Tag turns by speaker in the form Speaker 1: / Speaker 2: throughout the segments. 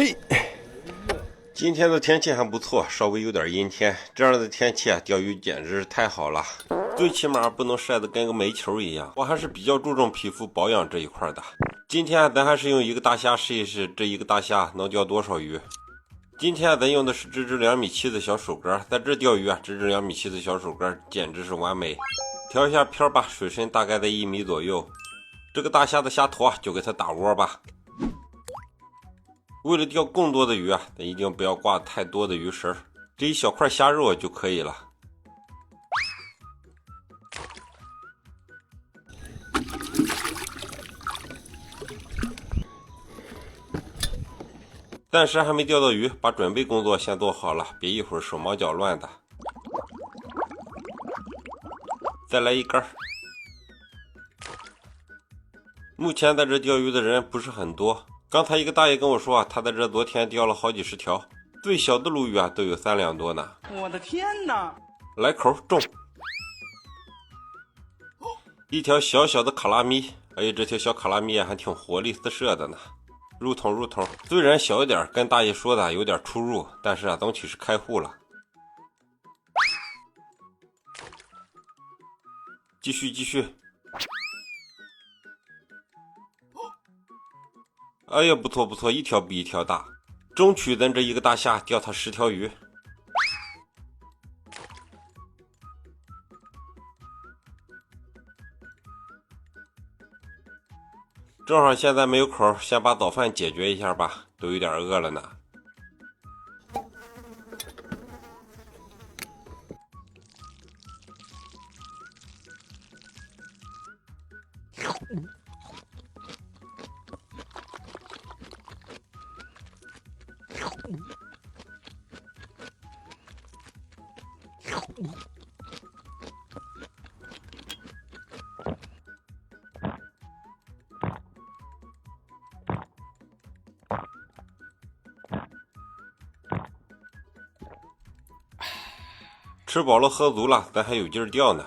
Speaker 1: 嘿，今天的天气还不错，稍微有点阴天，这样的天气啊，钓鱼简直是太好了。最起码不能晒得跟个煤球一样。我还是比较注重皮肤保养这一块的。今天咱还是用一个大虾试一试，这一个大虾能钓多少鱼。今天咱用的是直径2.7米的小手竿，在这钓鱼啊，直径2.7米的小手竿简直是完美。调一下漂吧，水深大概在1米左右。这个大虾的虾头啊，就给它打窝吧。为了钓更多的鱼啊，咱一定不要挂太多的鱼食，这一小块虾肉就可以了。暂时还没钓到鱼，把准备工作先做好了，别一会儿手忙脚乱的。再来一竿。目前在这钓鱼的人不是很多，刚才一个大爷跟我说啊，他在这昨天钓了好几十条，最小的鲈鱼啊都有3两多呢。
Speaker 2: 我的天哪！
Speaker 1: 来口中，一条小小的卡拉咪，哎，这条小卡拉咪还挺活力四射的呢。入桶，虽然小一点，跟大爷说的有点出入，但是啊，总体是开户了。继续。哎呀，不错，一条比一条大，争取咱这一个大虾钓它10条鱼。正好现在没有口，先把早饭解决一下吧，都有点饿了呢。吃饱了喝足了，咱还有劲儿钓呢。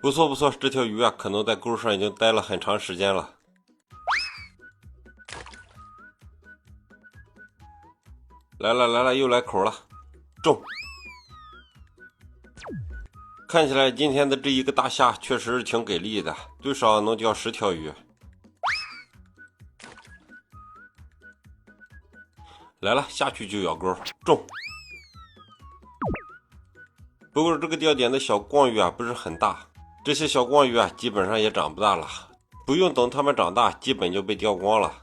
Speaker 1: 不错，这条鱼啊，可能在钩上已经待了很长时间了。来了，又来口了，中！看起来今天的这一个大虾确实是挺给力的，最少能钓10条鱼。来了，下去就咬钩，中！不过这个钓点的小光鱼啊不是很大，这些小光鱼啊基本上也长不大了，不用等它们长大，基本就被钓光了。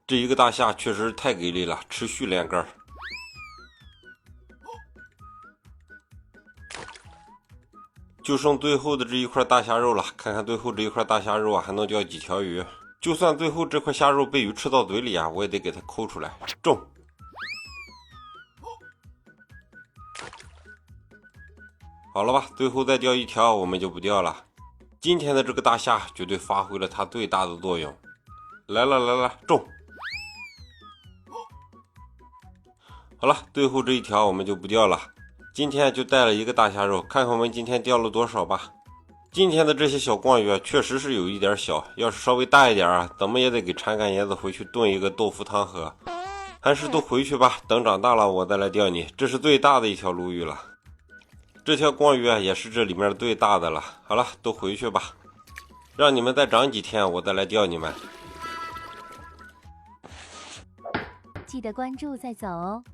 Speaker 1: 这一个大虾确实太给力了，持续连竿。就剩最后的这一块大虾肉了，看看最后这一块大虾肉啊还能钓几条鱼。就算最后这块虾肉被鱼吃到嘴里啊，我也得给它抠出来，中！好了吧，最后再钓一条我们就不钓了。今天的这个大虾绝对发挥了它最大的作用。来了，中！好了，最后这一条我们就不钓了。今天就带了一个大虾肉，看看我们今天钓了多少吧。今天的这些小光鱼确实是有一点小，要是稍微大一点啊，怎么也得给缠干叶子回去炖一个豆腐汤喝。还是都回去吧，等长大了我再来钓你。这是最大的一条鲈鱼了，这条光鱼也是这里面最大的了。好了，都回去吧，让你们再长几天，我再来钓你们。
Speaker 3: 记得关注再走哦。